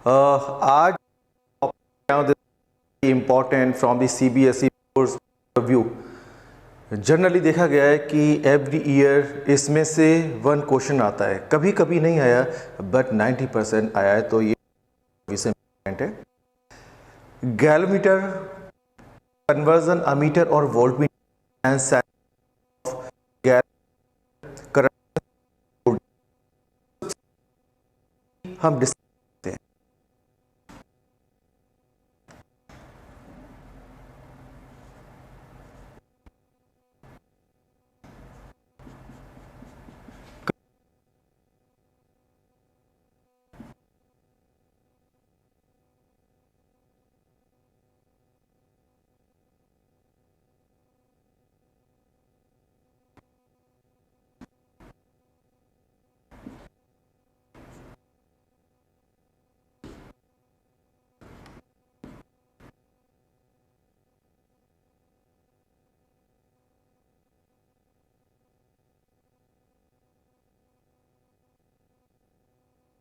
आज important from the CBSE course view. Generally देखा गया है कि एवरी ईयर इसमें से 1 क्वेश्चन आता है, कभी कभी नहीं आया बट 90% आया है, तो ये इम्पोर्टेंट है। गैलोमीटर, कन्वर्जन अमीटर और वोल्टमीटर एंड हम डिस्कस करते हैं।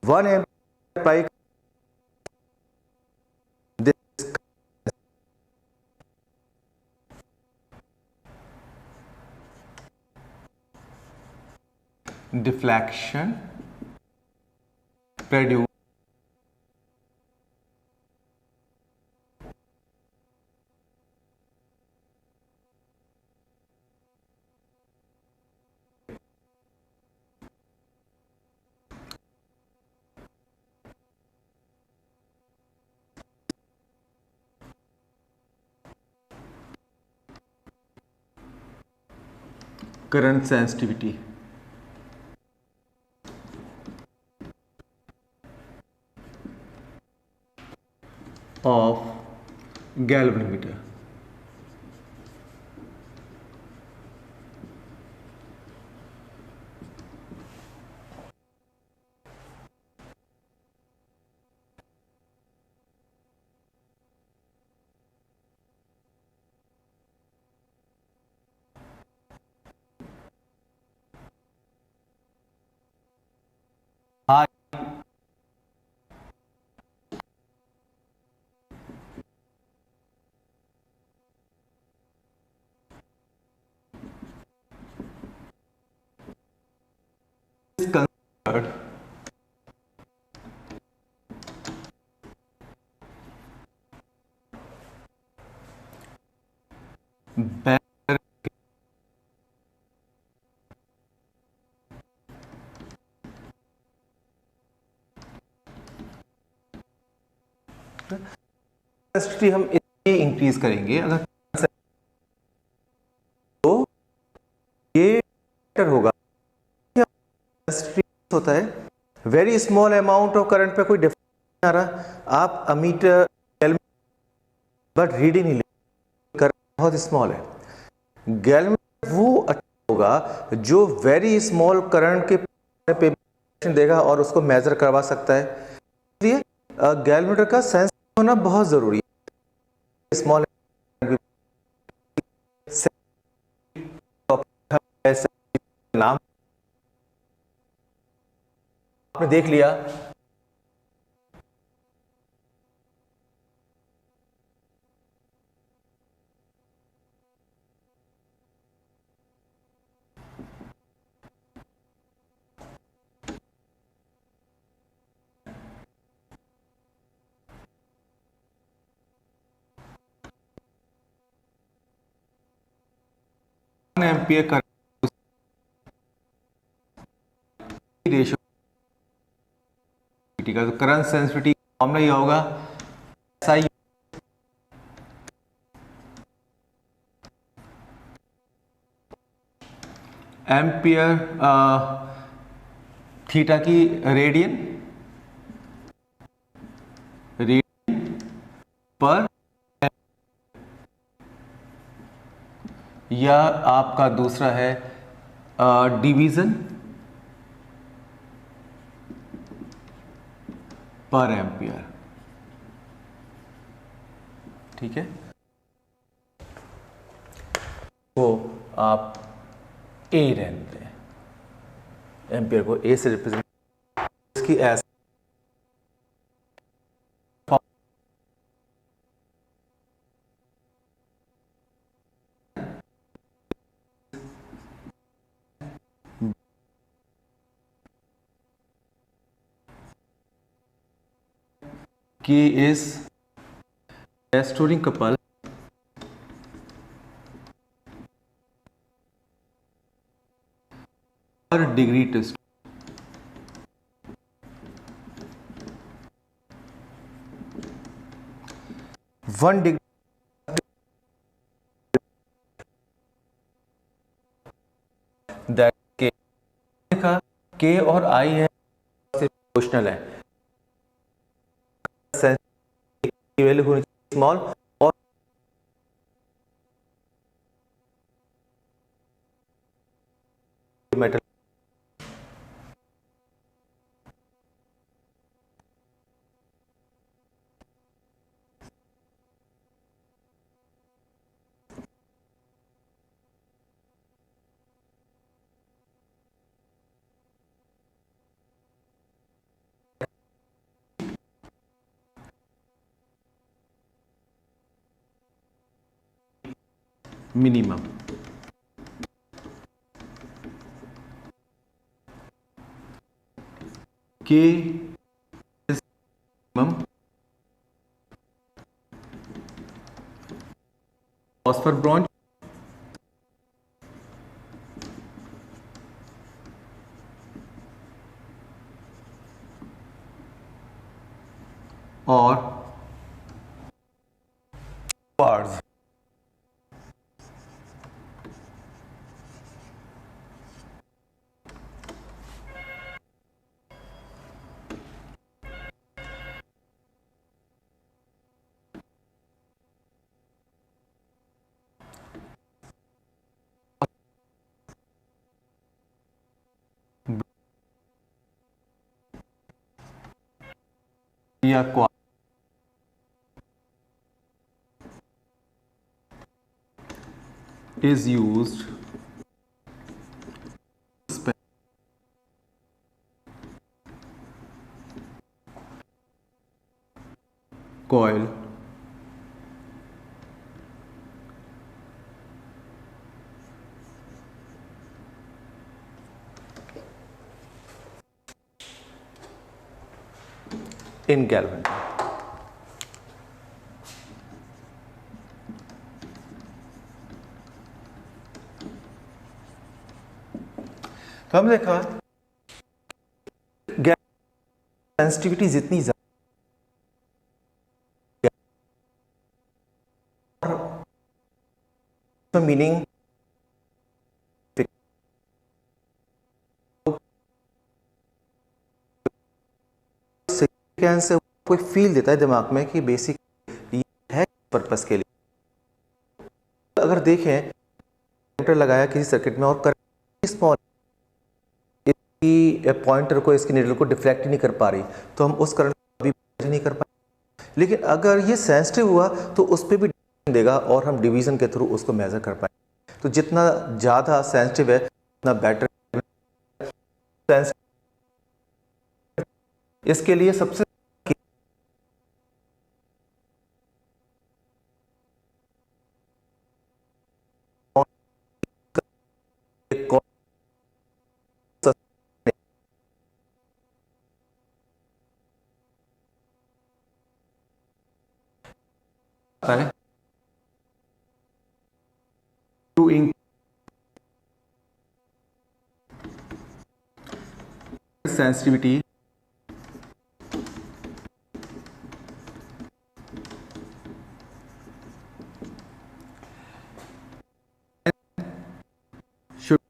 One ampere deflection produce current sensitivity of galvanometer. Sensitivity हम इतनी इंक्रीज करेंगे अगर तो ये होगा। होता है very small amount of current पे कोई डिफरेंस नहीं आ रहा, आप अमीटर बट रीडिंग नहीं ले, करंट बहुत स्मॉल है। गैलोमीटर वो अच्छा होगा जो वेरी स्मॉल करंट के पे देगा और उसको मेजर करवा सकता है। इसलिए गैलोमीटर का सेंस होना बहुत जरूरी है। स्मॉल नाम आपने देख लिया, एम्पियर करंट रेशियो का, तो करंट सेंसिटिविटी फॉर्मूला ये होगा SI एम्पियर थीटा की रेडियन पर, या आपका दूसरा है डिवीजन पर एम्पियर। ठीक है, तो आप ए रहने दें, एम्पियर को ए से रिप्रेजेंट, इसकी S K is restoring couple per degree test. One degree that K देखा K और I है प्रोपोर्शनल है, वैल्यू होनी चाहिए स्मॉल और metal minimum K is minimum phosphor bronze और quartz. या quartz is used coil in galvanizing. तो हमने देखा सेंसिटिविटी जितनी ज्यादा मीनिंग से कोई फील देता है दिमाग में कि बेसिक ये है पर्पस के लिए। अगर देखें लगाया किसी सर्किट में और करंट स्मॉल पॉइंटर को इसकी नीडल को डिफ्लेक्ट नहीं कर पा रही तो हम उस करंट को भी नहीं कर पाए, लेकिन अगर ये सेंसिटिव हुआ तो उस पर भी देगा और हम डिवीजन के थ्रू उसको मेजर कर पाए। तो जितना ज़्यादा सेंसिटिव है उतना बेटर। इसके लिए सबसे है to sensitivity should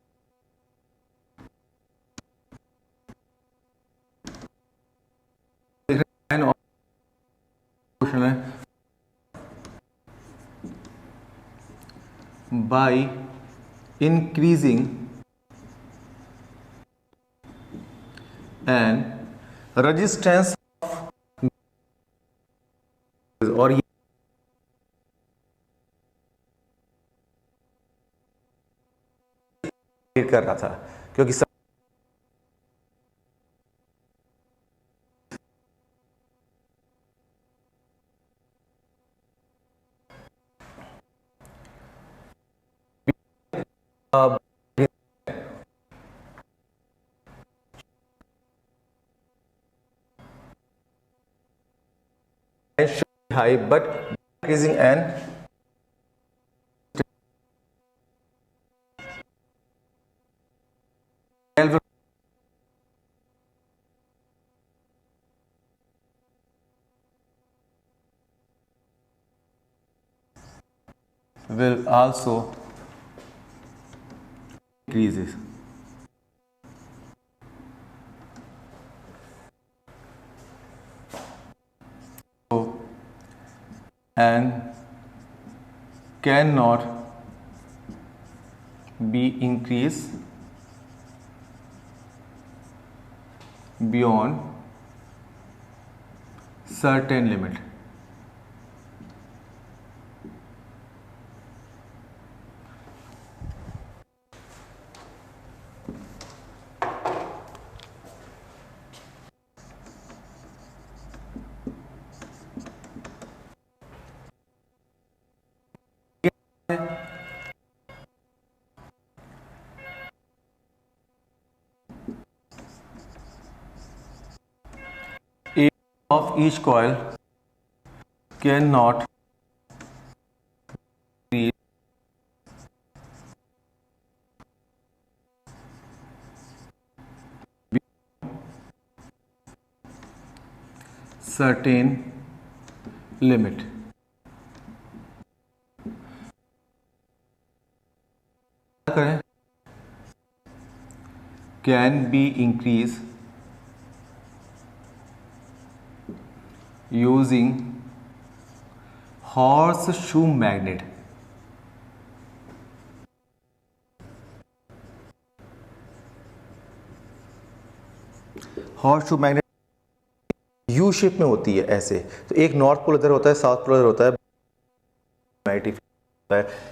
an option है by increasing and resistance और ये कर रहा था क्योंकि high, but increasing n will also increases. So n cannot be increased beyond certain limit. A of each coil cannot be certain limit. करें can be increased using horseshoe magnet. Horse shoe magnet U shape में होती है ऐसे, तो एक north pole इधर होता है, साउथ पोल इधर होता है,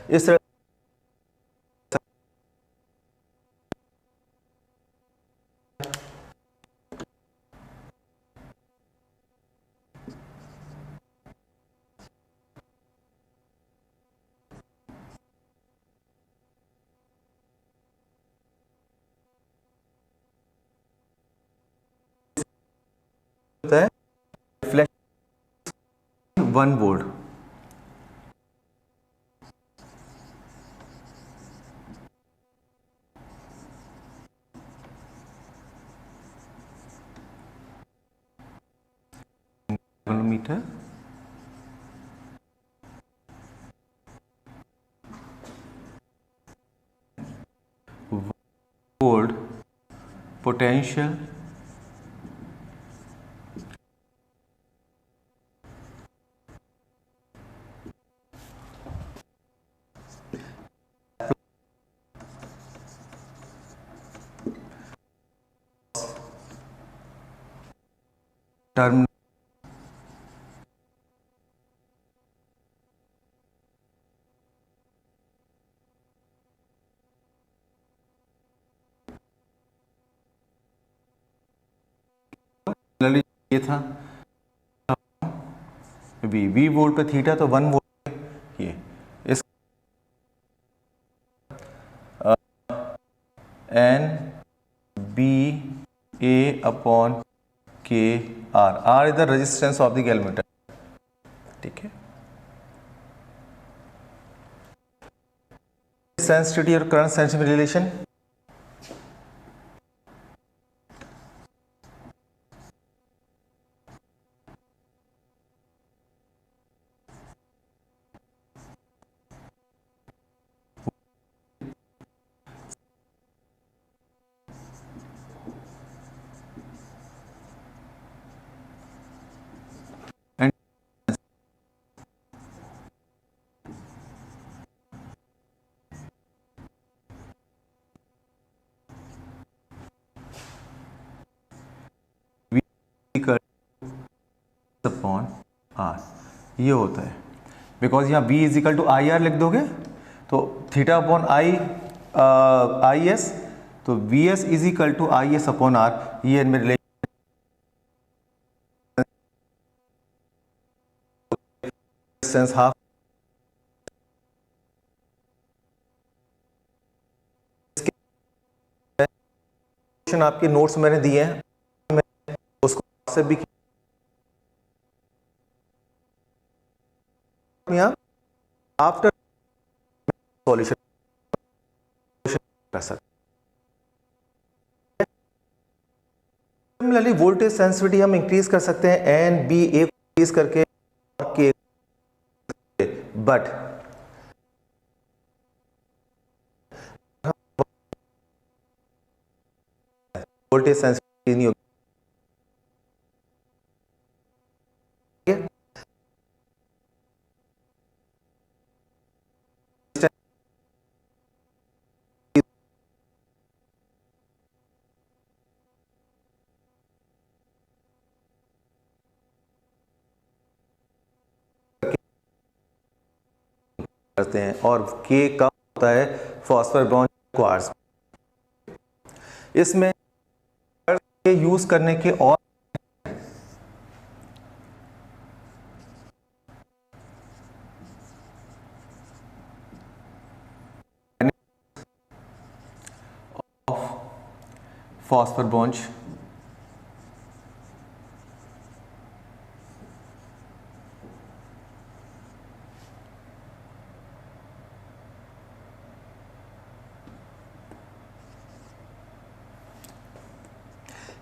इस तरह होता है reflection 1 volt. Metre volt potential term ये था वी वोल्ट पे थीटा, तो 1 वोल्ट ये इस N B A upon K R, R is the resistance of the galvanometer. ठीक है, सेंसिटिविटी और current sensitivity relation upon R ये होता है, बिकॉज यहाँ V is equal to I R लिख दोगे तो थीटा अपॉन आई एस, तो V S is equal to I S upon R, ये इनमें रिलेशन हाफ। आपके नोट्स मैंने दिए हैं, मैं उसको से भी यहाँ आफ्टर सॉल्यूशन कर सकते। सिमिलरली वोल्टेज सेंसिटिविटी हम इंक्रीज कर सकते हैं एन बी ए इंक्रीज करके और के, बट वोल्टेज सेंसिटिविटी नहीं होगी। करते हैं और के कम होता है फॉस्फर ब्रॉन्ज क्वार्ट्ज। इसमें यूज करने के और फॉस्फर ब्रॉन्ज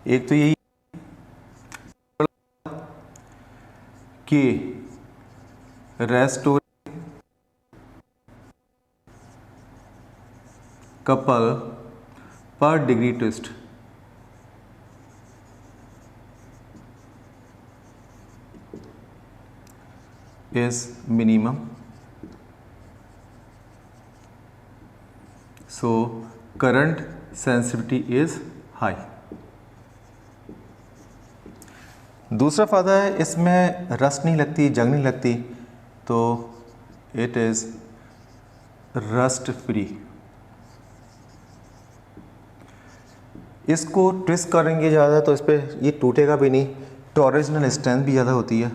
एक तो यही कि रेस्टोर कपल पर degree twist is minimum, so current sensitivity is high। दूसरा फायदा है इसमें रस्ट नहीं लगती, जंग नहीं लगती, तो इट इज रस्ट फ्री। इसको ट्विस्ट करेंगे ज़्यादा तो इस पर ये टूटेगा भी नहीं, टॉर्जनल स्ट्रेंथ भी ज़्यादा होती है।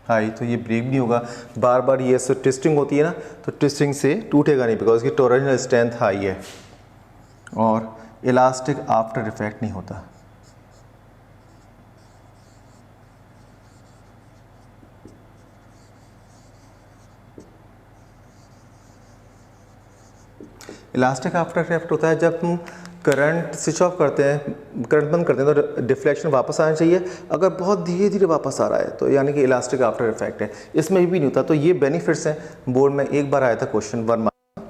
हाई तो ये ब्रेक नहीं होगा, बार बार ये से ट्विस्टिंग होती है ना, तो ट्विस्टिंग से टूटेगा नहीं बिकॉज इसकी टॉर्जनल स्ट्रेंथ हाई है और इलास्टिक आफ्टर इफेक्ट नहीं होता। इलास्टिक आफ्टर इफेक्ट होता है जब हम करंट स्विच ऑफ करते हैं, करंट बंद करते हैं तो डिफ्लेक्शन वापस आना चाहिए, अगर बहुत धीरे धीरे वापस आ रहा है तो यानी कि इलास्टिक आफ्टर इफेक्ट है। इसमें भी नहीं होता, तो ये बेनिफिट्स हैं। बोर्ड में एक बार आया था क्वेश्चन 1 मार्क्स।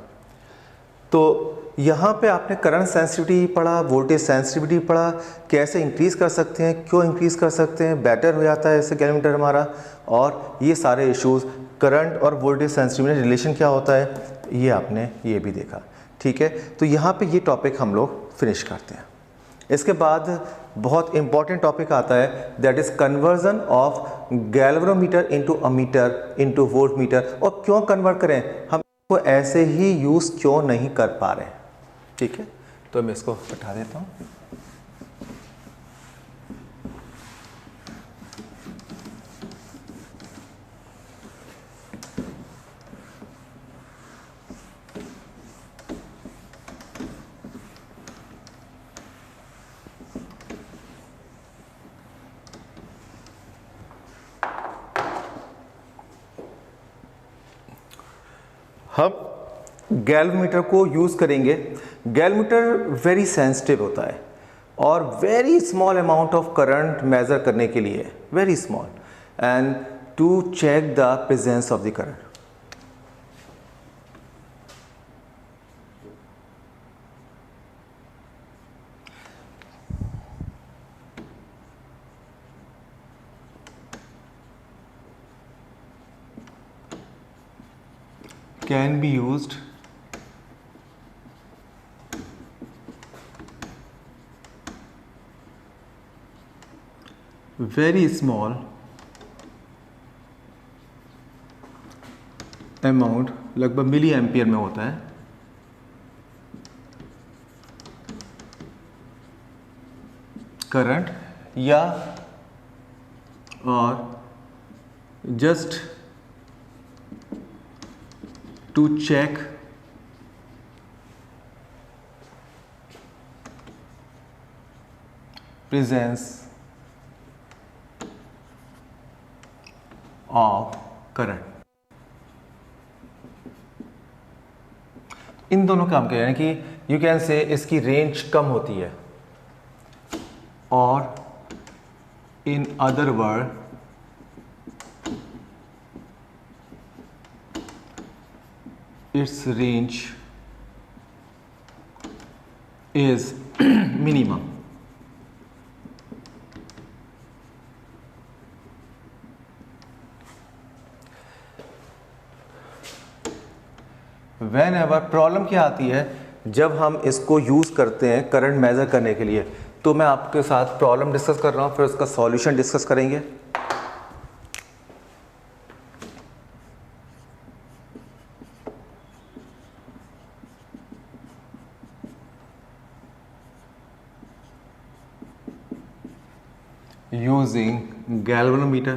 तो यहाँ पे आपने करंट सेंसिटिविटी पढ़ा, वोल्टेज सेंसिटिविटी पढ़ा, कैसे इंक्रीज कर सकते हैं, क्यों इंक्रीज कर सकते हैं, बेटर हो जाता है इससे गैल्वेमीटर हमारा, और ये सारे इश्यूज करंट और वोल्टेज सेंसिटिविटी रिलेशन क्या होता है ये आपने ये भी देखा। ठीक है, तो यहाँ पे ये टॉपिक हम लोग फिनिश करते हैं। इसके बाद बहुत इंपॉर्टेंट टॉपिक आता है, that is conversion of galvanometer into ammeter into voltmeter. और क्यों कन्वर्ट करें, हम इसको ऐसे ही यूज क्यों नहीं कर पा रहे। ठीक है, तो मैं इसको हटा देता हूँ। हम गैल्वेमीटर को यूज़ करेंगे। गैल्वेमीटर वेरी सेंसिटिव होता है और very small amount of current measure करने के लिए, very small, and to check the presence of the current. Can be used very small amount, लगभग मिली एम्पियर में होता है, करंट या और just to check presence of current। इन दोनों काम के यानी कि यू कैन से इसकी रेंज कम होती है और in other word it's range is minimum. When ever problem क्या आती है जब हम इसको यूज़ करते हैं करंट मेज़र करने के लिए, तो मैं आपके साथ प्रॉब्लम डिस्कस कर रहा हूँ, फिर उसका सॉल्यूशन डिस्कस करेंगे। Using galvanometer,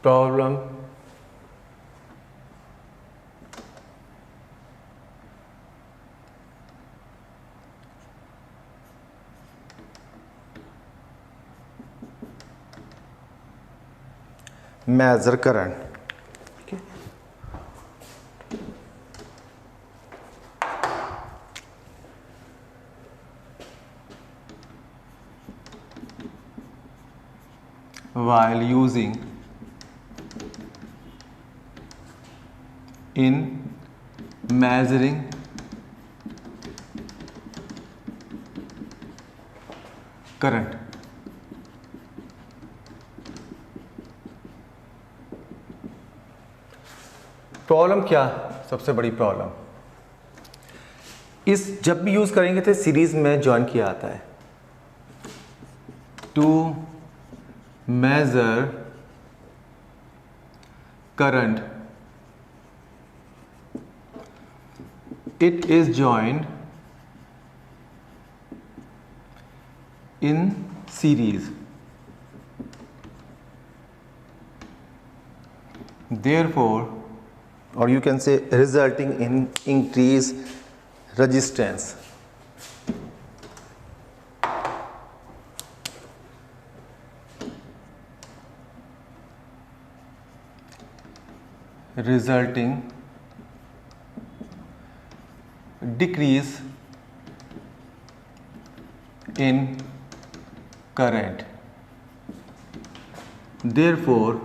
problem measure current. while using in measuring current। Problem क्या, सबसे बड़ी प्रॉब्लम इस जब भी यूज करेंगे तो सीरीज में जॉइन किया आता है। To measure current it is joined in series, therefore or you can say resulting in increase resistance। resulting decrease in current, therefore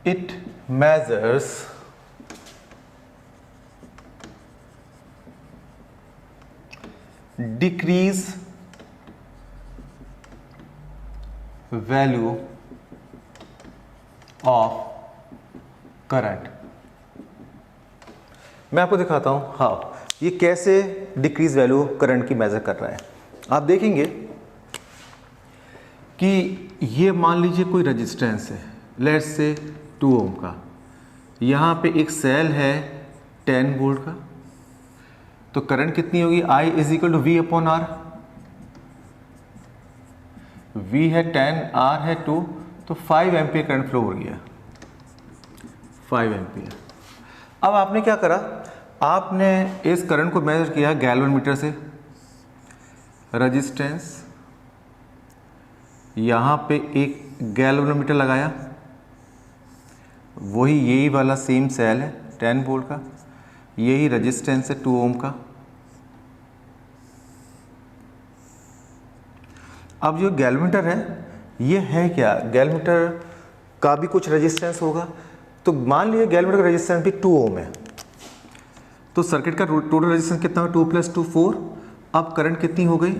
it measures decrease value of current। मैं आपको दिखाता हूं हाँ ये कैसे डिक्रीज वैल्यू करंट की major कर रहा है। आप देखेंगे कि ये मान लीजिए कोई रेजिस्टेंस है, लेट्स से 2 ओम का, यहाँ पे एक सेल है 10 वोल्ट का, तो करंट कितनी होगी I is equal to V upon R। V है 10, R है 2, तो 5 एम्पियर करंट फ्लो हो गया, 5 एम्पियर। अब आपने क्या करा, आपने इस करंट को मेजर किया गैल्वेनोमीटर से, रेजिस्टेंस यहाँ पे एक गैल्वेनोमीटर लगाया, वही यही वाला सेम सेल है 10 वोल्ट का, यही रेजिस्टेंस है 2 ओम का। अब जो गैल्वेनोमीटर है ये है क्या, गैल्वेनोमीटर का भी कुछ रेजिस्टेंस होगा, तो मान लीजिए गैल्वेनोमीटर का रेजिस्टेंस भी 2 ओम है, तो सर्किट का टोटल रेजिस्टेंस कितना है 2 + 2 4। अब करंट कितनी हो गई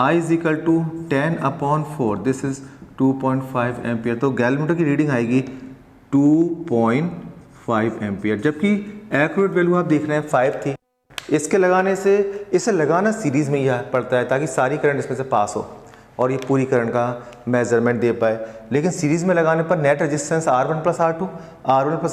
I is equal to 10 upon 4, this is 2.5 ampere. तो गैल्वेनोमीटर की रीडिंग आएगी 2.5 5 एम्पियर, जबकि एक्यूरेट वैल्यू आप देख रहे हैं 5 थी। इसके लगाने से, इसे लगाना सीरीज़ में यह पड़ता है ताकि सारी करंट इसमें से पास हो और ये पूरी करंट का मेजरमेंट दे पाए। लेकिन सीरीज़ में लगाने पर net resistance R1 plus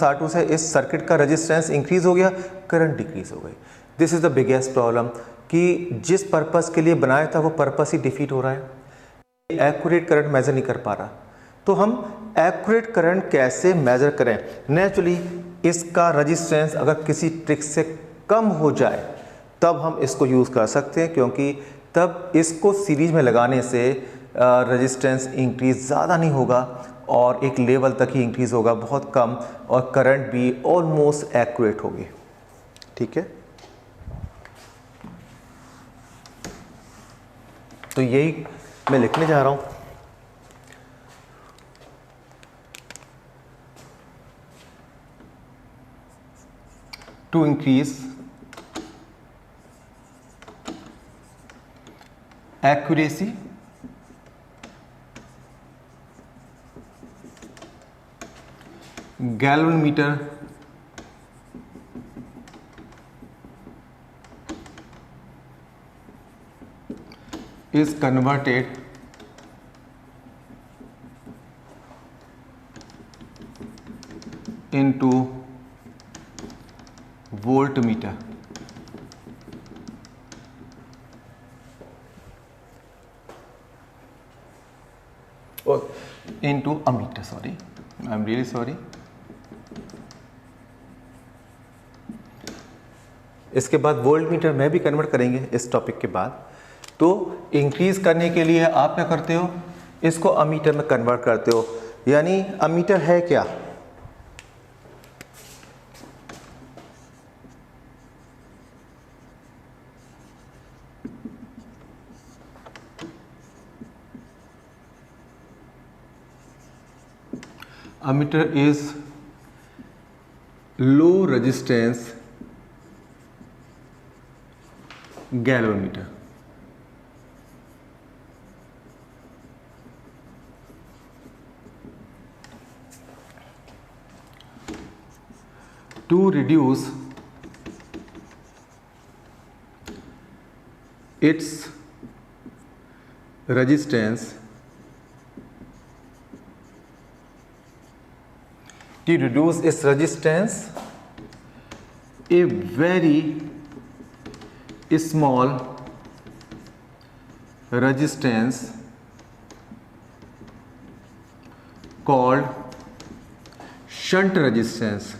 R2 से इस सर्किट का रेजिस्टेंस इंक्रीज़ हो गया, करंट डिक्रीज़ हो गई। This is the biggest problem कि जिस पर्पस के लिए बनाया था वो पर्पस ही डिफीट हो रहा है, एक्यूरेट करंट मेज़र नहीं कर पा रहा। तो हम एक्यूरेट करंट कैसे मेज़र करें? नेचुरली इसका रेजिस्टेंस अगर किसी ट्रिक से कम हो जाए तब हम इसको यूज़ कर सकते हैं, क्योंकि तब इसको सीरीज में लगाने से रेजिस्टेंस इंक्रीज़ ज़्यादा नहीं होगा और एक लेवल तक ही इंक्रीज़ होगा, बहुत कम, और करंट भी ऑलमोस्ट एक्यूरेट होगी। ठीक है, तो यही मैं लिखने जा रहा हूँ। To increase accuracy galvanometer is converted into voltmeter. Into a meter, sorry, I'm really sorry. इसके बाद वोल्ट मीटर में भी कन्वर्ट करेंगे इस टॉपिक के बाद। तो इंक्रीज करने के लिए आप क्या करते हो, इसको अमीटर में कन्वर्ट करते हो। यानी अमीटर है क्या? Ammeter is low resistance galvanometer. To reduce its resistance, to reduce its resistance, a very small resistance called shunt resistance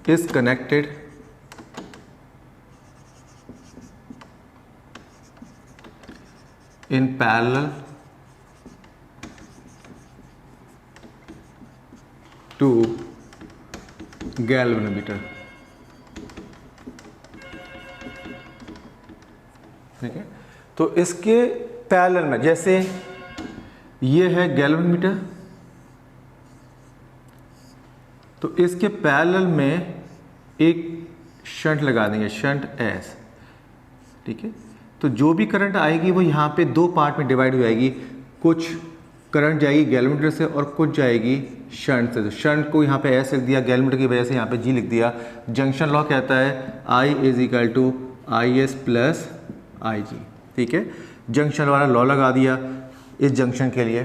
is connected in parallel to galvanometer। ठीक है, तो इसके पैरेलल में, जैसे ये है गैल्वेनोमीटर, तो इसके पैरेलल में एक शंट लगा देंगे, शंट एस। ठीक है, तो जो भी करंट आएगी वो यहाँ पे दो पार्ट में डिवाइड हो जाएगी। कुछ करंट जाएगी गैल्वेनोमीटर से और कुछ जाएगी शंट से। तो शंट को यहाँ पे एस लिख दिया, गैल्वेनोमीटर की वजह से यहाँ पे जी लिख दिया। जंक्शन लॉ कहता है I is equal to I S plus I G. ठीक है, जंक्शन वाला लॉ लगा दिया इस जंक्शन के लिए।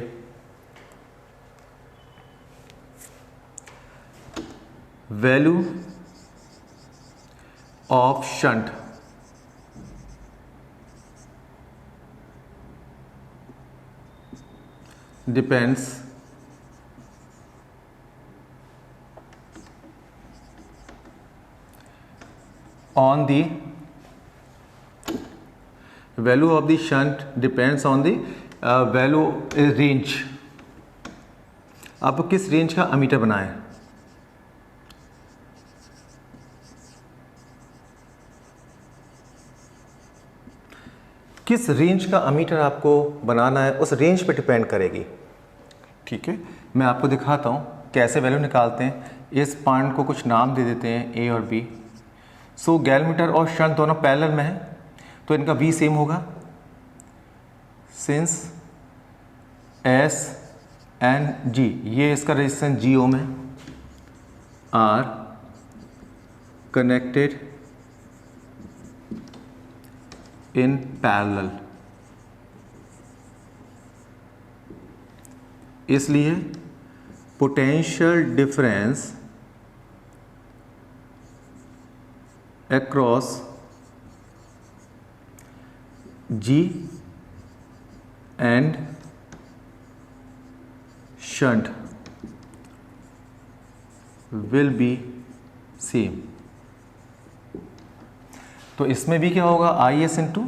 Value of shunt depends on the value of the shunt depends on the value range। आपको किस रेंज का अमीटर बनाए, किस रेंज का अमीटर आपको बनाना है, उस रेंज पे डिपेंड करेगी। ठीक है, मैं आपको दिखाता हूँ कैसे वैल्यू निकालते हैं। इस पॉइंट को कुछ नाम दे देते हैं ए और बी। सो गैलमीटर और शंट दोनों पैरेलल में है, तो इनका V सेम होगा। सिंस S एंड G, ये इसका रेजिस्टेंस G ओम है, आर कनेक्टेड इन पैरेलल, इसलिए potential difference across G and shunt will be same। तो इसमें भी क्या होगा, IS into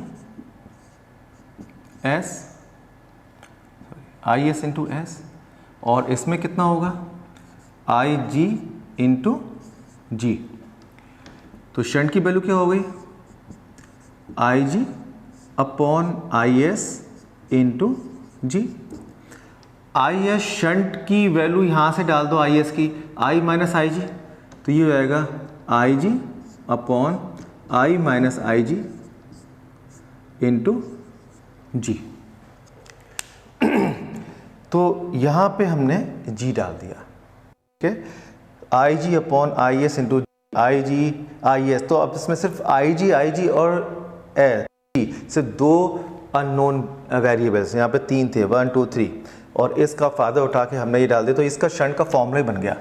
S, IS into S, और इसमें कितना होगा, IG इंटू जी। तो शंट की वैल्यू क्या हो गई, IG upon IS into G. IS shunt की वैल्यू यहाँ से डाल दो IS की, I माइनस IG, तो ये हो जाएगा IG upon I minus IG into G. तो यहाँ पे हमने G डाल दिया, ठीक है, IG upon IS into IG IS। तो अब इसमें सिर्फ IG और G सिर्फ दो अननोन वेरिएबल्स, यहाँ पे तीन थे, 1 2 3, और इसका फ़ायदा उठा के हमने ये डाल दिया, तो इसका शंट का फॉर्मूला ही बन गया।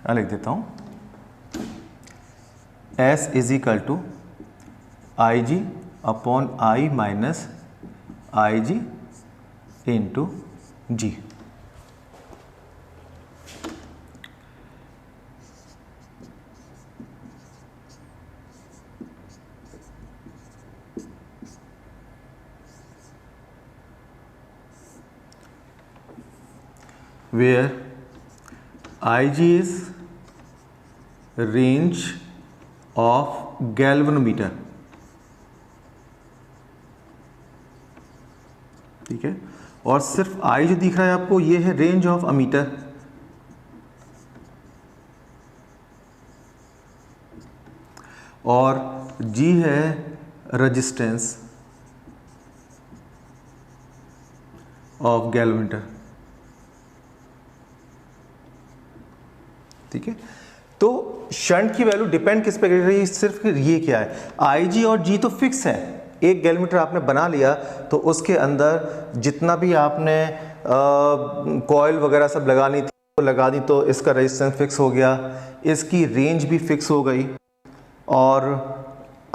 मैं लिख देता हूँ, S is equal to IG upon I minus IG into G. where IG is range of galvanometer, ठीक है, और सिर्फ I जो दिख रहा है आपको ये है रेंज ऑफ अमीटर, और G है रेजिस्टेंस ऑफ गैल्वेनोमीटर, ठीक है। तो शंट की वैल्यू डिपेंड किस पे कर रही है, सिर्फ ये क्या है, IG और G तो फिक्स है। एक गैल्वेनोमीटर आपने बना लिया तो उसके अंदर जितना भी आपने कॉइल वगैरह सब लगानी थी वो लगा दी, तो इसका रेजिस्टेंस फिक्स हो गया, इसकी रेंज भी फिक्स हो गई, और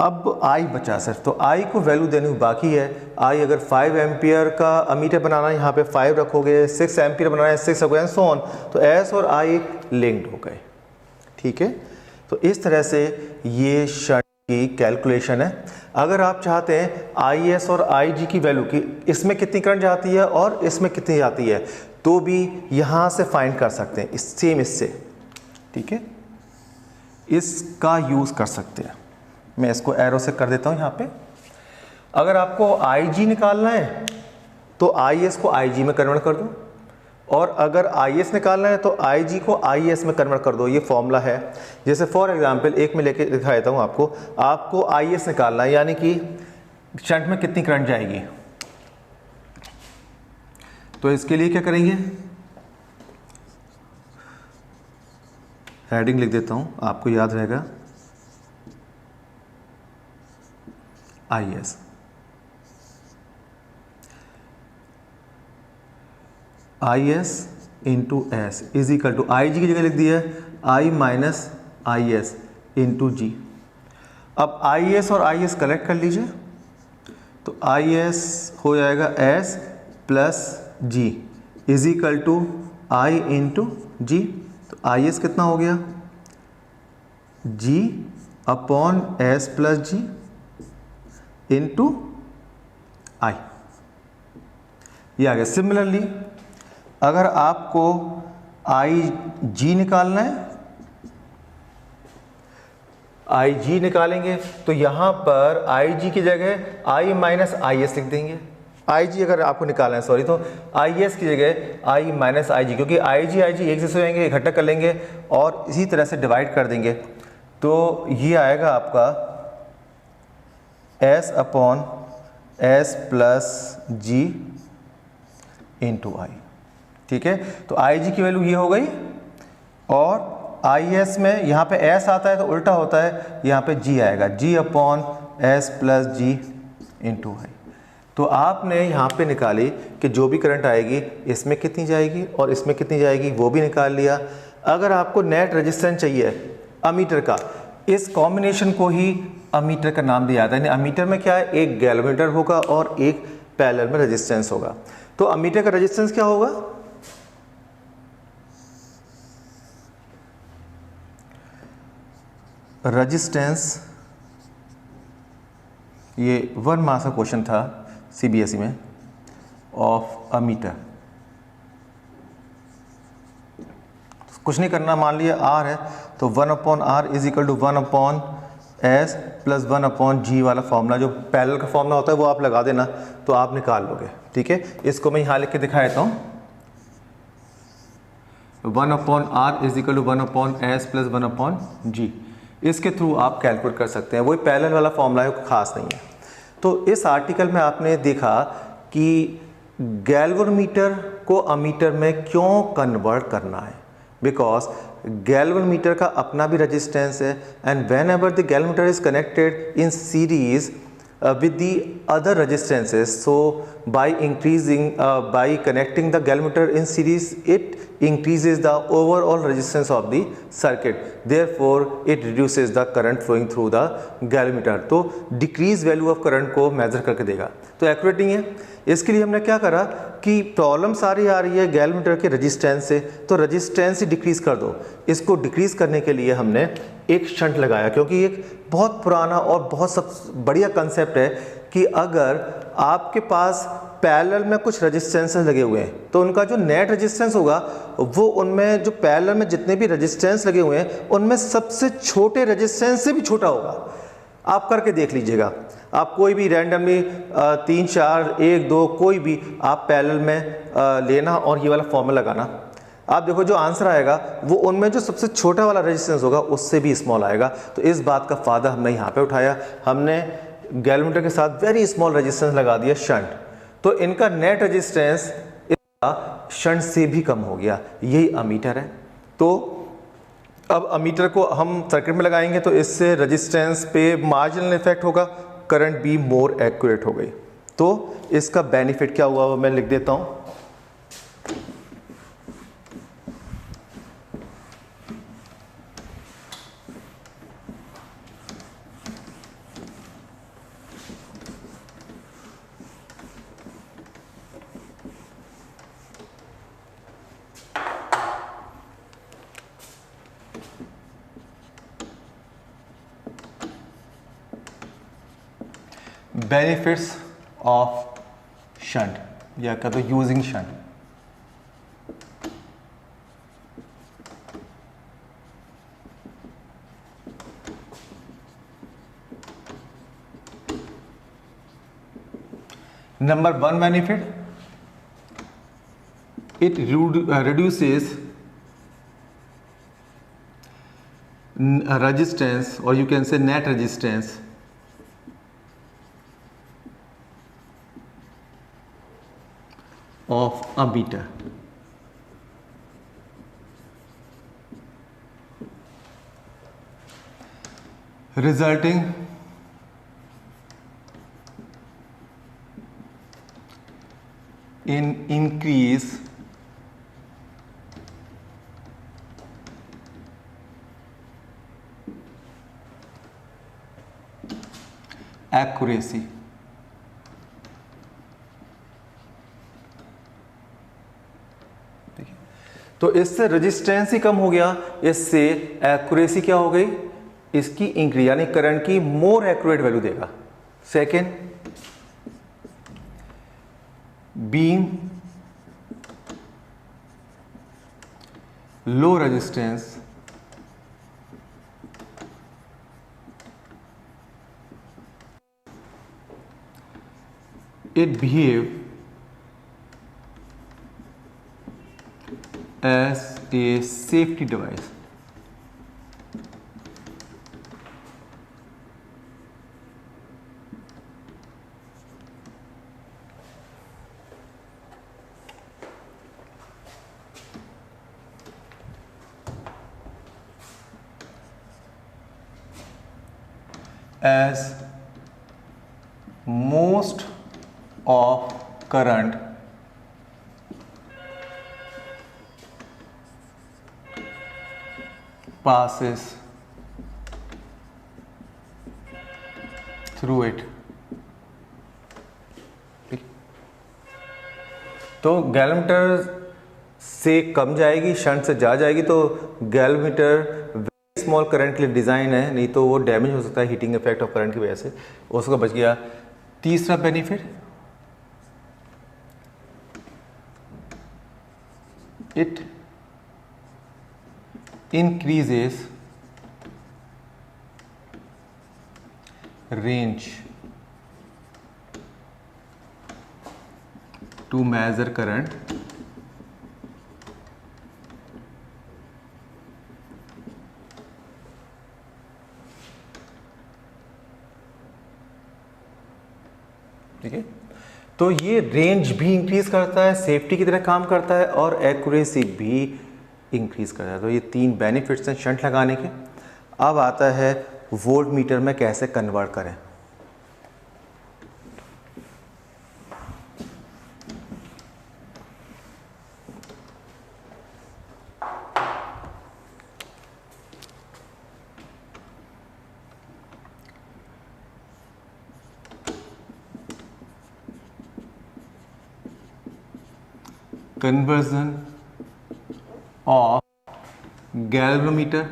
अब I बचा सिर्फ, तो I को वैल्यू देनी बाकी है। I अगर 5 एम्पियर का अमीटर बनाना है, यहाँ पे 5 रखोगे, 6 एम्पियर बनाना है 6 रखोगे, एंड सो ऑन, तो S और I लिंक्ड हो गए, ठीक है। तो इस तरह से ये शंट की कैलकुलेशन है। अगर आप चाहते हैं IS और IG की वैल्यू की, इसमें कितनी करंट जाती है और इसमें कितनी जाती है, तो भी यहाँ से फाइंड कर सकते हैं, इससे, ठीक है, इसका यूज़ कर सकते हैं। मैं इसको एरो से कर देता हूँ यहाँ पे। अगर आपको IG निकालना है तो IS को IG में कन्वर्ट कर दो, और अगर IS निकालना है तो IG को IS में कन्वर्ट कर दो, ये फॉर्मूला है। जैसे फॉर एग्जांपल एक में लेके दिखा देता हूँ आपको IS निकालना है, यानी कि शंट में कितनी करंट जाएगी। तो इसके लिए क्या करेंगे, हेडिंग लिख देता हूँ, आपको याद रहेगा, IS into S is equal to IG की जगह लिख दिया है I minus IS into G. अब IS और IS कलेक्ट कर लीजिए, तो IS हो जाएगा S plus G is equal to I into G. तो IS कितना हो गया, G upon S plus G into I, ये आ गया। सिमिलरली अगर आपको IG निकालना है, IG निकालेंगे तो यहाँ पर IG की जगह I माइनस IS लिख देंगे। IG अगर आपको निकालना है, सॉरी, तो IS की जगह I माइनस IG, क्योंकि IG एक जैसे हो जाएंगे, इकट्ठा कर लेंगे और इसी तरह से डिवाइड कर देंगे। तो ये आएगा आपका S upon S plus G into आई। ठीक है, तो आई जी की वैल्यू ये हो गई, और आई एस में यहाँ पे S आता है तो उल्टा होता है, यहाँ पे G आएगा, G upon S plus G into आई। तो आपने यहाँ पे निकाली कि जो भी करंट आएगी इसमें कितनी जाएगी और इसमें कितनी जाएगी, वो भी निकाल लिया। अगर आपको नेट रेजिस्टेंस चाहिए अमीटर का, इस कॉम्बिनेशन को ही अमीटर का नाम दिया जाता है। यानी अमीटर में क्या है, एक गैल्वेमीटर होगा और एक पैरेलल में रेजिस्टेंस होगा। तो अमीटर का रेजिस्टेंस क्या होगा, रेजिस्टेंस, ये 1 मार्क्स का क्वेश्चन था सीबीएसई में, ऑफ अमीटर। कुछ नहीं करना, मान लिया आर है तो 1 upon R is equal to 1 upon S plus 1 upon G वाला फॉर्मूला, जो पैरेलल का फॉर्मूला होता है वो आप लगा देना तो आप निकाल लोगे। ठीक है, इसको मैं यहाँ लिख के दिखा देता हूँ। 1 upon R is equal to 1 upon S plus 1 upon G, इसके थ्रू आप कैलकुलेट कर सकते हैं। वही पैरेलल वाला फॉर्मूला है, खास नहीं है। तो इस आर्टिकल में आपने देखा कि गैल्वेनोमीटर को अमीटर में क्यों कन्वर्ट करना है, बिकॉज गैल्वेनोमीटर का अपना भी रेजिस्टेंस है, and when ever the galvanometer is connected in series with the other resistances, so by connecting the galvanometer in series, it increases the overall resistance of the circuit, therefore it reduces the current flowing through the galvanometer। तो decrease value of current को measure करके देगा, तो accurate नहीं है। इसके लिए हमने क्या करा कि प्रॉब्लम सारी आ रही है गैल्वेनोमीटर के रेजिस्टेंस से, तो रेजिस्टेंस ही डिक्रीज कर दो। इसको डिक्रीज करने के लिए हमने एक शंट लगाया, क्योंकि एक बहुत पुराना और बहुत सब बढ़िया कंसेप्ट है कि अगर आपके पास पैरेलल में कुछ रेजिस्टेंसेस लगे हुए हैं तो उनका जो नेट रेजिस्टेंस होगा वो उनमें जो पैरेलल में जितने भी रेजिस्टेंस लगे हुए हैं उनमें सबसे छोटे रेजिस्टेंस से भी छोटा होगा। आप करके देख लीजिएगा, आप कोई भी रैंडमली 3 4 1 2 कोई भी आप पैरेलल में लेना और ये वाला फॉर्मूला लगाना, आप देखो जो आंसर आएगा वो उनमें जो सबसे छोटा वाला रेजिस्टेंस होगा उससे भी स्मॉल आएगा। तो इस बात का फायदा हमने यहाँ पे उठाया, हमने गैल्वेनोमीटर के साथ वेरी स्मॉल रेजिस्टेंस लगा दिया शंट, तो इनका नेट रेजिस्टेंस शंट से भी कम हो गया। यही अमीटर है। तो अब अमीटर को हम सर्किट में लगाएंगे तो इससे रेजिस्टेंस पे मार्जिनल इफेक्ट होगा, करंट भी मोर एक्यूरेट हो गई। तो इसका बेनिफिट क्या हुआ वो मैं लिख देता हूं। बेनिफिट्स ऑफ शंट, या कह दो using shunt. Number 1 benefit, it reduces resistance, or you can say net resistance of a meter। resulting in increase accuracy। तो इससे रेजिस्टेंस ही कम हो गया, इससे एक्यूरेसी क्या हो गई, इसकी इंक्रीज, यानी करंट की मोर एक्यूरेट वैल्यू देगा। Second, being low resistance it behave as a safety device। as most of current passes through it। तो गैल्वेमीटर से कम जाएगी, शंट से जा जाएगी, तो गैल्वेमीटर वेरी स्मॉल करंट के लिए डिज़ाइन है, नहीं तो वो डैमेज हो सकता है हीटिंग इफेक्ट ऑफ करंट की वजह से, उसका बच गया। तीसरा benefit, it increases range to measure current ठीक है। तो ये रेंज भी इंक्रीज करता है, सेफ्टी की तरह काम करता है और एक्यूरेसी भी इंक्रीज करता है। तो ये 3 बेनिफिट्स हैं शंट लगाने के। अब आता है वोल्ट मीटर में कैसे कन्वर्ट करें। Conversion of galvanometer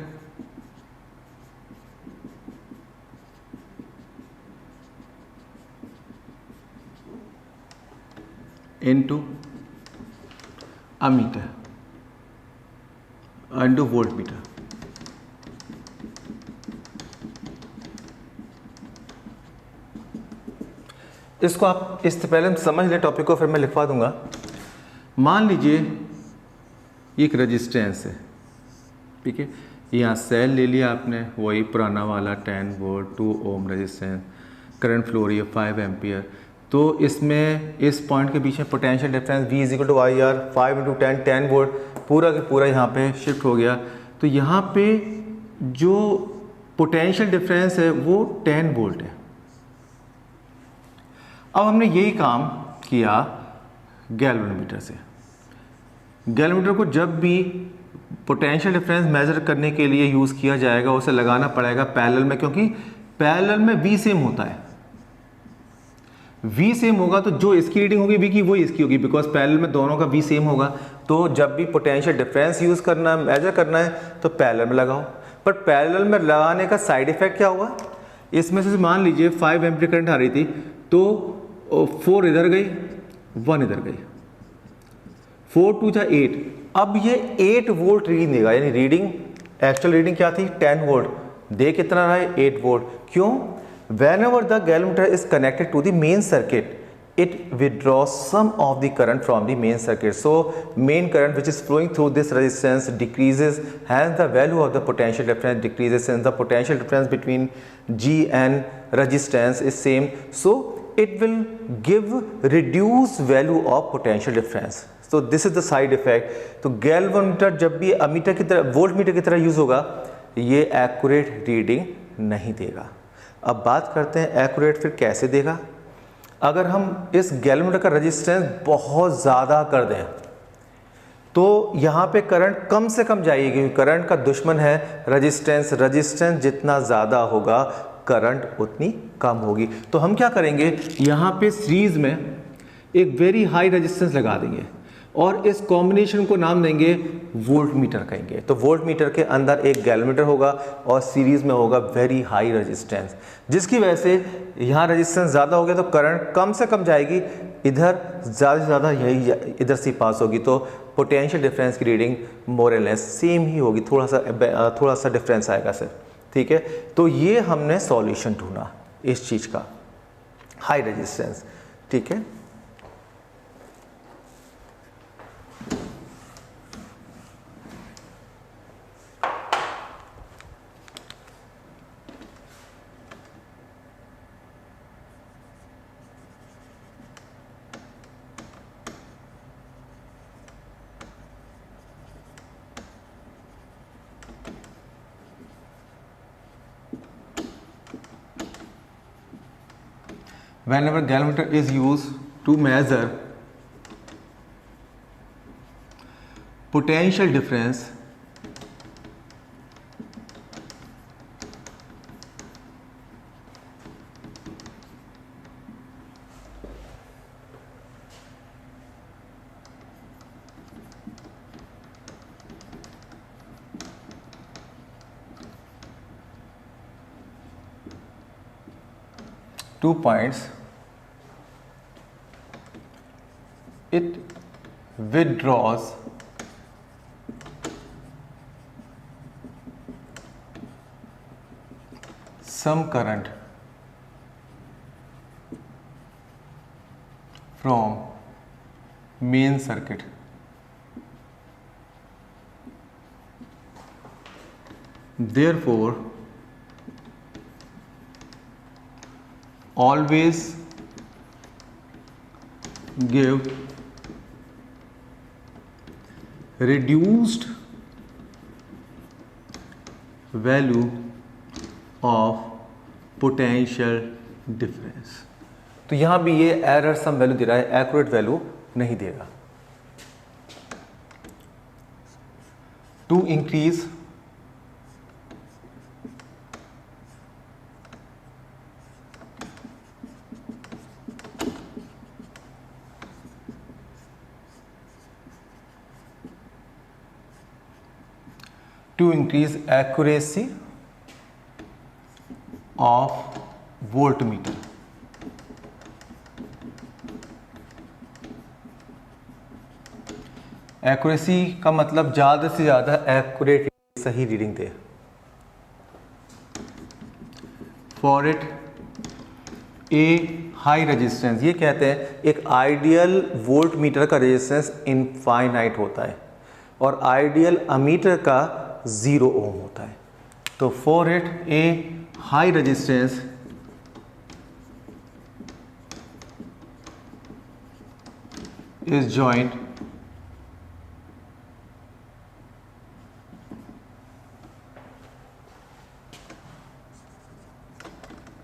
into ammeter into voltmeter। इसको आप इससे पहले समझ लें टॉपिक को, फिर मैं लिखवा दूंगा। मान लीजिए ये एक रेजिस्टेंस है, ठीक है, यहाँ सेल ले लिया आपने, वही पुराना वाला 10 volt 2 ohm resistance, current flow रही है 5 एम्पियर। तो इसमें इस पॉइंट के बीच में potential difference V is equal to I R 5 into 10 volt पूरा का पूरा यहाँ पे शिफ्ट हो गया। तो यहाँ पे जो पोटेंशियल डिफरेंस है वो 10 वोल्ट है। अब हमने यही काम किया गैल्वेनोमीटर से। गैल्वेनोमीटर को जब भी पोटेंशियल डिफरेंस मेजर करने के लिए यूज़ किया जाएगा उसे लगाना पड़ेगा पैरेलल में, क्योंकि पैरेलल में V सेम होता है। V सेम होगा तो जो इसकी रीडिंग होगी V की वही इसकी होगी, बिकॉज पैरेलल में दोनों का V सेम होगा। तो जब भी पोटेंशियल डिफरेंस यूज़ करना है, मेजर करना है, तो पैरेलल में लगाओ। पर पैरेलल में लगाने का साइड इफेक्ट क्या हुआ, इसमें से मान लीजिए 5 एम्पीयर करंट आ रही थी, तो 4 इधर गई 1 इधर गई, 4 2 जा 8। अब ये 8 वोल्ट रीडिंग देगा, यानी रीडिंग एक्चुअल रीडिंग क्या थी 10 वोल्ट, दे कितना रहा है 8 वोल्ट। क्यों? whenever the galvanometer is connected to the main circuit, it withdraws some of the current from the main circuit. So main current which is flowing through this resistance decreases, hence the value of the potential difference decreases, since the potential difference between G and resistance is same, so it will give reduced value of potential difference. So this is the side effect. तो galvanometer जब भी ammeter की तरह volt meter की तरह use होगा, ये accurate reading नहीं देगा। अब बात करते हैं एक्यूरेट फिर कैसे देगा। अगर हम इस गैल्वेनोमीटर का रेजिस्टेंस बहुत ज़्यादा कर दें तो यहाँ पे करंट कम से कम जाएगी, क्योंकि करंट का दुश्मन है रेजिस्टेंस। रेजिस्टेंस जितना ज़्यादा होगा करंट उतनी कम होगी। तो हम क्या करेंगे, यहाँ पे सीरीज में एक वेरी हाई रेजिस्टेंस लगा देंगे और इस कॉम्बिनेशन को नाम देंगे वोल्ट मीटर कहेंगे। तो वोल्ट मीटर के अंदर एक गैल्वेनोमीटर होगा और सीरीज में होगा वेरी हाई रेजिस्टेंस, जिसकी वजह से यहाँ रेजिस्टेंस ज़्यादा हो गया तो करंट कम से कम जाएगी, इधर ज़्यादा से ज़्यादा यही इधर से पास होगी। तो पोटेंशियल डिफरेंस की reading more and less same ही होगी, थोड़ा सा डिफरेंस आएगा सर, ठीक है। तो ये हमने सॉल्यूशन ढूंढा इस चीज़ का, हाई रेजिस्टेंस, ठीक है। whenever galvanometer is used to measure potential difference two points, it withdraws some current from main circuit. Therefore, always give reduced value of potential difference. तो यहाँ भी ये एरर सम वैल्यू दे रहा है, एक्यूरेट वैल्यू नहीं देगा. To increase accuracy of voltmeter. Accuracy का मतलब ज़्यादा से ज़्यादा एक्यूरेट सही रीडिंग दे. For it a high resistance, ये कहते हैं एक आइडियल वोल्ट मीटर का रेजिस्टेंस इनफाइनाइट होता है और आइडियल अमीटर का 0 ओम होता है. तो for it a high resistance is joint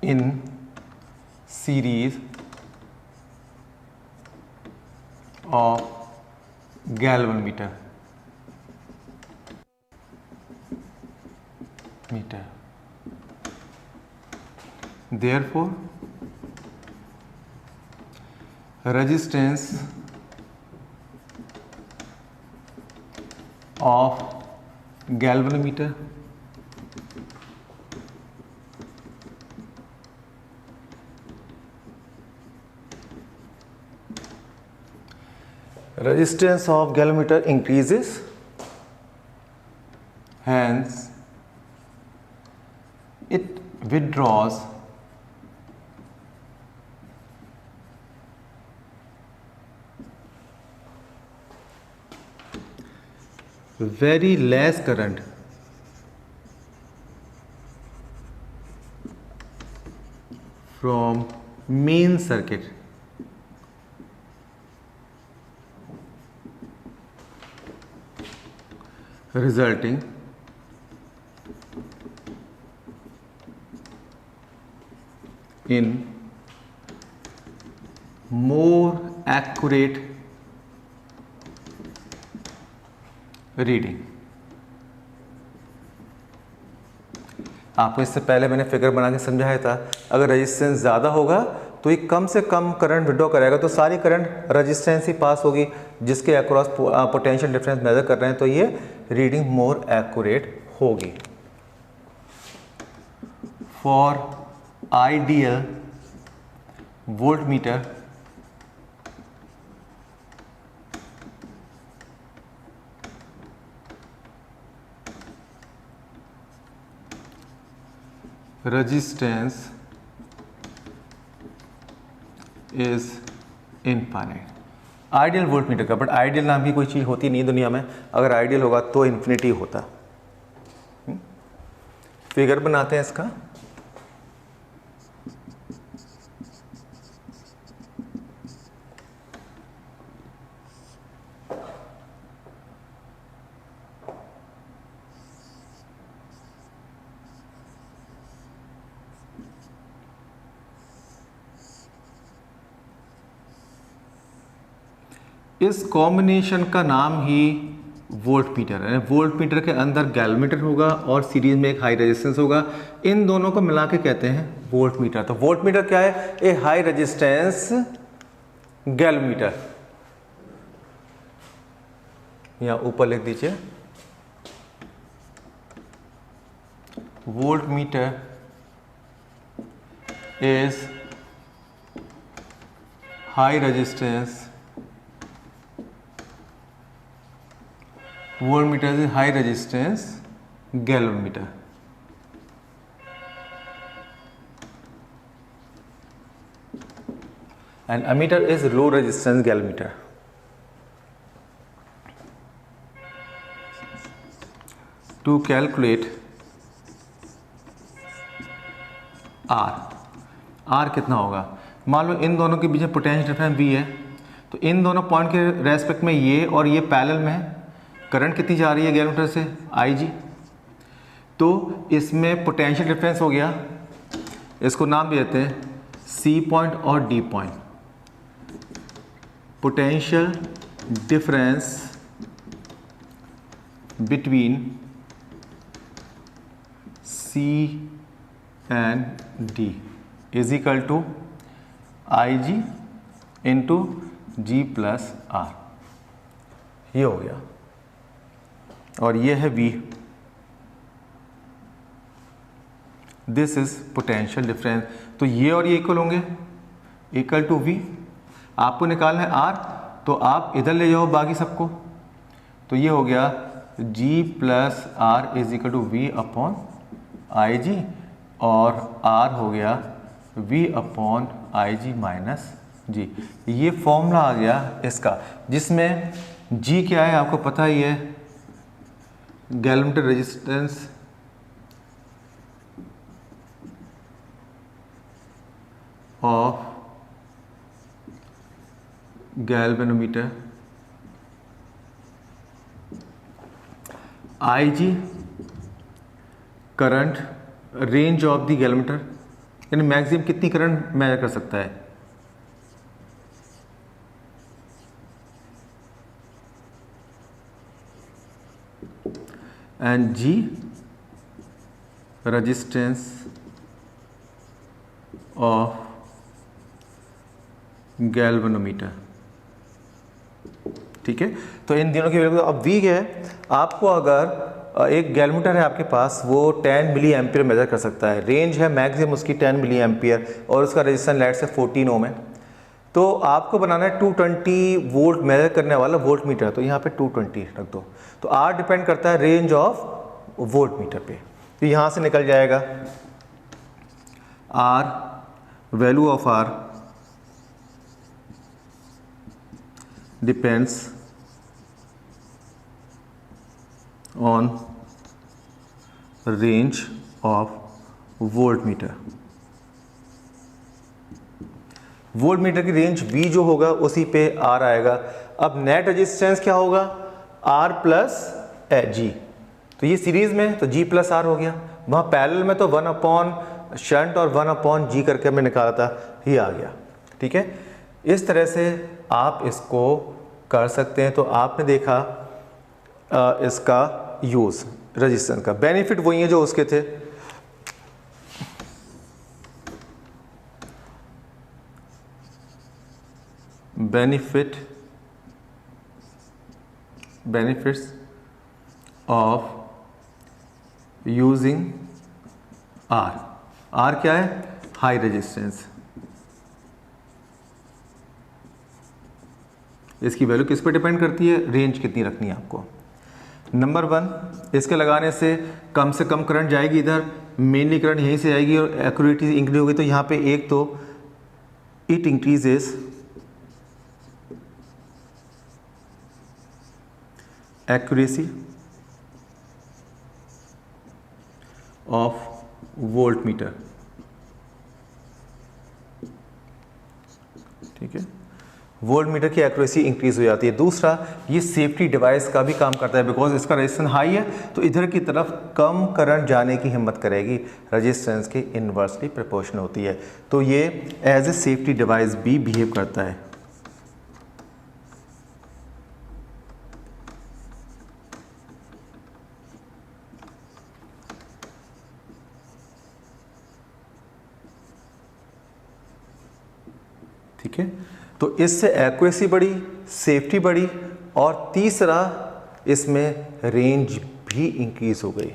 in series of galvanometer meter. Therefore, resistance of galvanometer increases, hence it withdraws very less current from main circuit resulting in more accurate reading. आपको इससे पहले मैंने figure बना के समझाया था, अगर resistance ज़्यादा होगा तो ये कम से कम करंट विड्रॉ करेगा, तो सारी करंट रेजिस्टेंस ही पास होगी जिसके अक्रॉस पोटेंशियल डिफरेंस मेजर कर रहे हैं, तो ये रीडिंग मोर एक्यूरेट होगी. For ideal voltmeter resistance is infinite. Ideal voltmeter का, बट आइडियल नाम की कोई चीज़ होती नहीं दुनिया में, अगर आइडियल होगा तो इन्फिनिटी होता. फिगर बनाते हैं इसका. इस कॉम्बिनेशन का नाम ही वोल्ट मीटर है। वोल्ट मीटर के अंदर गैल्वेमीटर होगा और सीरीज में एक हाई रेजिस्टेंस होगा, इन दोनों को मिला के कहते हैं वोल्ट मीटर। तो वोल्ट मीटर क्या है? ए हाई रेजिस्टेंस गैल्वेमीटर। यहां ऊपर लिख दीजिए, volt meter is high resistance, voltmeter is high resistance galvanometer. And ammeter is low resistance galvanometer. To calculate R कितना होगा? मान लो इन दोनों के बीच में पोटेंशियल डिफरेंस V है, तो इन दोनों पॉइंट के रेस्पेक्ट में ये और ये पैरेलल में है। करंट कितनी जा रही है गैल्वेमीटर से? IG। तो इसमें पोटेंशियल डिफरेंस हो गया, इसको नाम देते हैं C पॉइंट और D point. Potential difference between C and D is equal to IG into G plus R। ये हो गया, और ये है V। This is potential difference. तो ये और ये इक्वल होंगे, इक्वल टू V। आपको निकालना है R, तो आप इधर ले जाओ बाकी सबको, तो ये हो गया G plus R is equal to V upon IG, और R हो गया V upon IG minus G। ये फॉर्मूला आ गया इसका, जिसमें G क्या है आपको पता ही है, galvanometer resistance of galvanometer, IG current, range of the galvanometer, यानी मैक्सिमम कितनी करंट मेजर कर सकता है, and G resistance of galvanometer. ठीक है, तो इन दोनों की वैल्यू, अब V क्या है? आपको अगर एक गैल्वेमीटर है आपके पास, वो 10 मिली एम्पियर मेजर कर सकता है, रेंज है मैक्सिमम उसकी 10 मिली एम्पियर, और उसका रेजिस्टेंस लेट से 14 ओम है। तो आपको बनाना है 220 वोल्ट मेजर करने वाला वोल्ट मीटर, तो यहाँ पे 220 रख दो। तो R डिपेंड करता है रेंज ऑफ वोल्ट मीटर पे, तो यहाँ से निकल जाएगा R, value of R depends on range of volt metre. Volt meter की रेंज V जो होगा उसी पे R आएगा। अब नेट रेजिस्टेंस क्या होगा? R plus G। तो ये सीरीज में तो G प्लस R हो गया, वहाँ पैरेलल में तो 1 अपॉन शंट और 1 अपॉन G करके हमने निकाला था, ये आ गया। ठीक है, इस तरह से आप इसको कर सकते हैं। तो आपने देखा इसका यूज़, रेजिस्टेंस का बेनिफिट वही है जो उसके थे। benefits of using R क्या है? High resistance. इसकी वैल्यू किस पे डिपेंड करती है? रेंज कितनी रखनी है आपको। नंबर 1, इसके लगाने से कम करंट जाएगी इधर, मेनली करंट यहीं से आएगी और एक्यूरेसी इंक्रीज होगी। तो यहाँ पे एक तो it increases accuracy of voltmeter। ठीक है, वोल्टमीटर की एक्यूरेसी इंक्रीज हो जाती है। दूसरा, ये सेफ्टी डिवाइस का भी काम करता है, बिकॉज इसका रेजिस्टेंस हाई है तो इधर की तरफ कम करंट जाने की हिम्मत करेगी, रेजिस्टेंस के इनवर्सली प्रोपोर्शनल होती है। तो ये एज ए सेफ्टी डिवाइस भी बिहेव करता है। ठीक है, तो इससे एक्यूरेसी बढ़ी, सेफ्टी बढ़ी और तीसरा इसमें रेंज भी इंक्रीज हो गई।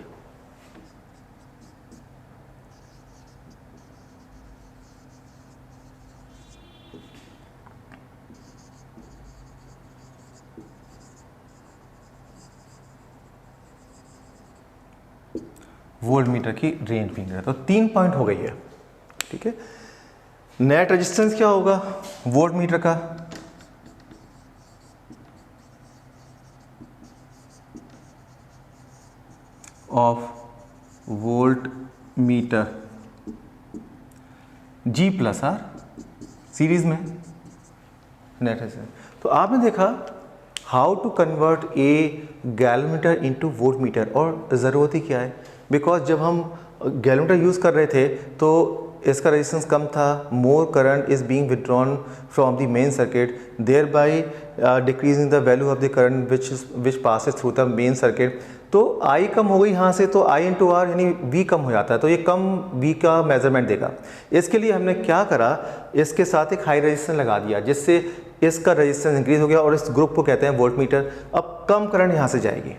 वोल्ट मीटर की रेंज भी इंक्रीज, तो 3 पॉइंट हो गई है। ठीक है, नेट रेजिस्टेंस क्या होगा वोल्ट मीटर का? Of voltmeter G plus R series में नेट रेजिस्टेंस। तो आपने देखा how to convert a galvanometer into voltmeter, और ज़रूरत ही क्या है, बिकॉज जब हम गैलोमीटर यूज़ कर रहे थे तो इसका रेजिस्टेंस कम था, more current is being withdrawn from the main circuit, thereby decreasing the value of the current which passes through the main circuit. तो आई कम हो गई यहाँ से, तो आई इंटू आर यानी वी कम हो जाता है, तो ये कम वी का मेजरमेंट देगा। इसके लिए हमने क्या करा, इसके साथ एक हाई रेजिस्टेंस लगा दिया जिससे इसका रेजिस्टेंस इंक्रीज हो गया, और इस ग्रुप को कहते हैं वोल्ट मीटर। अब कम करंट यहाँ से जाएगी,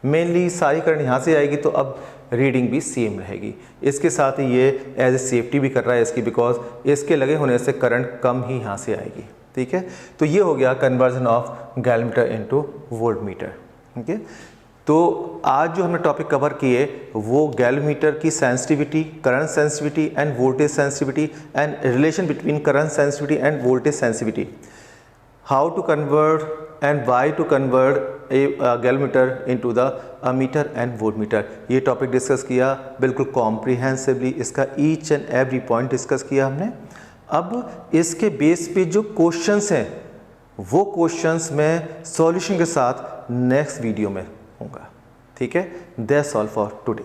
मेनली सारी करंट यहाँ से आएगी, तो अब रीडिंग भी सेम रहेगी। इसके साथ ही ये एज ए सेफ्टी भी कर रहा है इसकी, बिकॉज इसके लगे होने से करंट कम ही यहाँ से आएगी। ठीक है, तो ये हो गया conversion of galvanometer into volt meter. ठीक है, तो आज जो हमने टॉपिक कवर किए वो गैलोमीटर की sensitivity, current sensitivity and voltage sensitivity, and relation between current sensitivity and voltage sensitivity, how to convert and why to convert a galvanometer into the meter and voltmeter. ये topic discuss किया बिल्कुल comprehensively, इसका each and every point discuss किया हमने। अब इसके base पे जो क्वेश्चंस हैं वो क्वेश्चंस मैं सॉल्यूशन के साथ नेक्स्ट वीडियो में होगा। ठीक है, दैट्स ऑल फॉर टुडे।